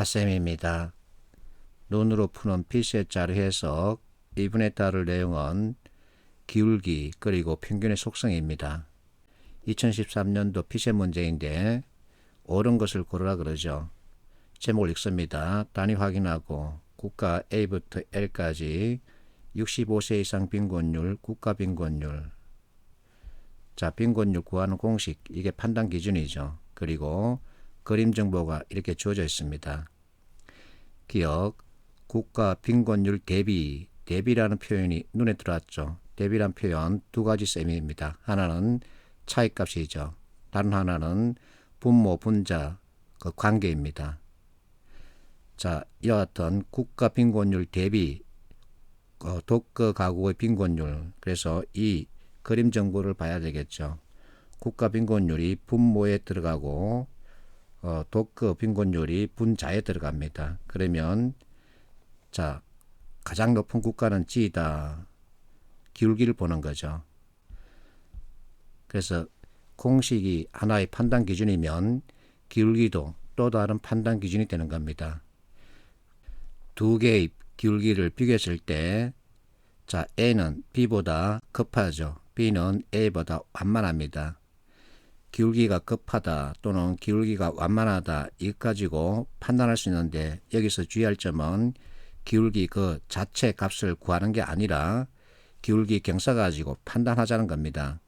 핫쌤입니다. 눈으로 푸는 필세 자료 해석 2분에 따를 내용은 기울기 그리고 평균의 속성입니다. 2013년도 필세 문제인데 옳은 것을 고르라 그러죠. 제목을 읽습니다. 단위 확인하고 국가 A부터 L까지 65세 이상 빈곤율, 국가 빈곤율. 자, 빈곤율 구하는 공식, 이게 판단 기준이죠. 그리고 그림 정보가 이렇게 주어져 있습니다. 기억, 국가 빈곤율 대비, 대비라는 표현이 눈에 들어왔죠. 대비란 표현 두 가지 셈입니다. 하나는 차이값이죠. 다른 하나는 분모, 분자, 그 관계입니다. 자, 이와 같은 국가 빈곤율 대비 독거 가구의 빈곤율, 그래서 이 그림 정보를 봐야 되겠죠. 국가 빈곤율이 분모에 들어가고 독거 빈곤율이 분자에 들어갑니다. 그러면 자, 가장 높은 국가는 G다. 기울기를 보는 거죠. 그래서 공식이 하나의 판단 기준이면 기울기도 또 다른 판단 기준이 되는 겁니다. 두 개의 기울기를 비교했을 때 자, A는 B보다 급하죠. B는 A보다 완만합니다. 기울기가 급하다 또는 기울기가 완만하다 이것 가지고 판단할 수 있는데 여기서 주의할 점은 기울기 그 자체 값을 구하는 게 아니라 기울기 경사 가지고 판단하자는 겁니다.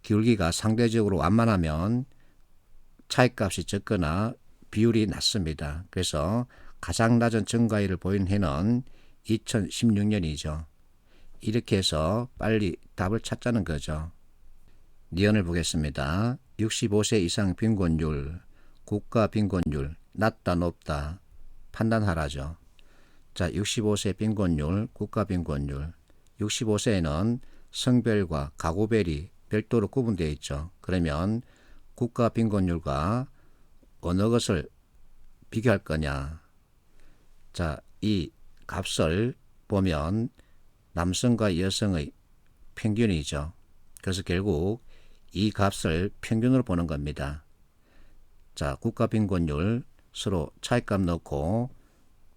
기울기가 상대적으로 완만하면 차이값이 적거나 비율이 낮습니다. 그래서 가장 낮은 증가율을 보인 해는 2016년이죠. 이렇게 해서 빨리 답을 찾자는 거죠. 니은을 보겠습니다. 65세 이상 빈곤율, 국가 빈곤율, 낮다 높다 판단하라죠. 자, 65세 빈곤율, 국가 빈곤율. 65세에는 성별과 가구별이 별도로 구분되어 있죠. 그러면 국가 빈곤율과 어느 것을 비교할 거냐. 자, 이 값을 보면 남성과 여성의 평균이죠. 그래서 결국 이 값을 평균으로 보는 겁니다. 자, 국가 빈곤율 서로 차이값 넣고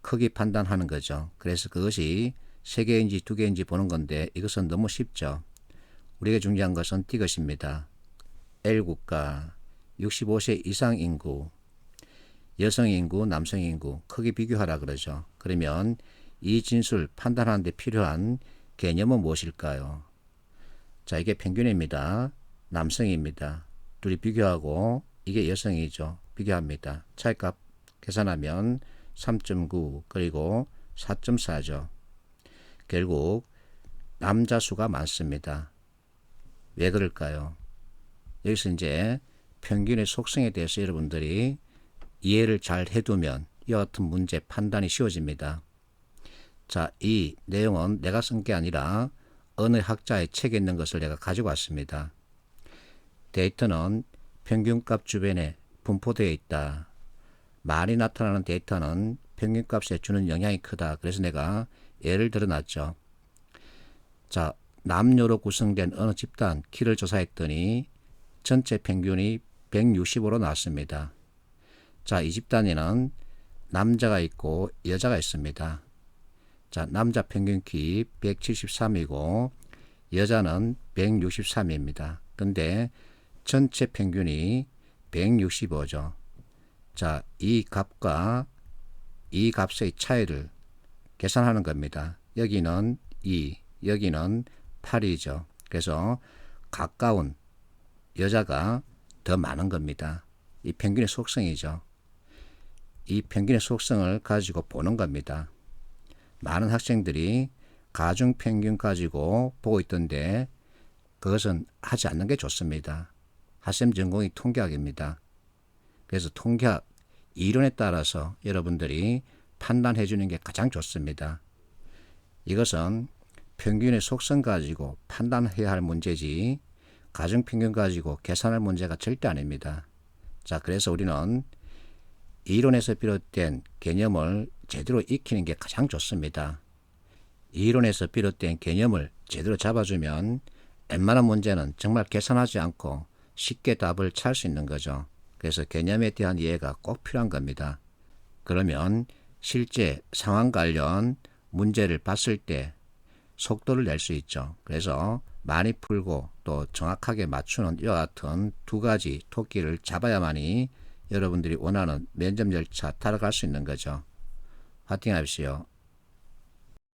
크기 판단하는 거죠. 그래서 그것이 3개인지 2개인지 보는 건데 이것은 너무 쉽죠. 우리가 중요한 것은 이것입니다. L국가 65세 이상 인구, 여성 인구, 남성 인구 크기 비교하라 그러죠. 그러면 이 진술 판단하는 데 필요한 개념은 무엇일까요? 자, 이게 평균입니다. 남성입니다. 둘이 비교하고 이게 여성이죠. 비교합니다. 차이값 계산하면 3.9 그리고 4.4죠. 결국 남자 수가 많습니다. 왜 그럴까요? 여기서 이제 평균의 속성에 대해서 여러분들이 이해를 잘 해두면 이와 같은 문제 판단이 쉬워집니다. 자, 이 내용은 내가 쓴 게 아니라 어느 학자의 책에 있는 것을 내가 가지고 왔습니다. 데이터는 평균값 주변에 분포되어 있다. 많이 나타나는 데이터는 평균값에 주는 영향이 크다. 그래서 내가 예를 들어놨죠. 자, 남녀로 구성된 어느 집단 키를 조사했더니 전체 평균이 165로 나왔습니다. 자, 이 집단에는 남자가 있고 여자가 있습니다. 자, 남자 평균 키 173이고 여자는 163입니다. 근데 전체 평균이 165죠. 자, 이 값과 이 값의 차이를 계산하는 겁니다. 여기는 2, 여기는 8이죠. 그래서 가까운 여자가 더 많은 겁니다. 이 평균의 속성이죠. 이 평균의 속성을 가지고 보는 겁니다. 많은 학생들이 가중평균 가지고 보고 있던데 그것은 하지 않는 게 좋습니다. 핫쌤 전공이 통계학입니다. 그래서 통계학 이론에 따라서 여러분들이 판단해 주는 게 가장 좋습니다. 이것은 평균의 속성 가지고 판단해야 할 문제지 가중평균 가지고 계산할 문제가 절대 아닙니다. 자, 그래서 우리는 이론에서 비롯된 개념을 제대로 익히는 게 가장 좋습니다. 이론에서 비롯된 개념을 제대로 잡아주면 웬만한 문제는 정말 계산하지 않고 쉽게 답을 찾을 수 있는 거죠. 그래서 개념에 대한 이해가 꼭 필요한 겁니다. 그러면 실제 상황 관련 문제를 봤을 때 속도를 낼 수 있죠. 그래서 많이 풀고 또 정확하게 맞추는 이와 같은 두 가지 토끼를 잡아야만이 여러분들이 원하는 면접 열차 타러 갈 수 있는 거죠. 파이팅 하십시오.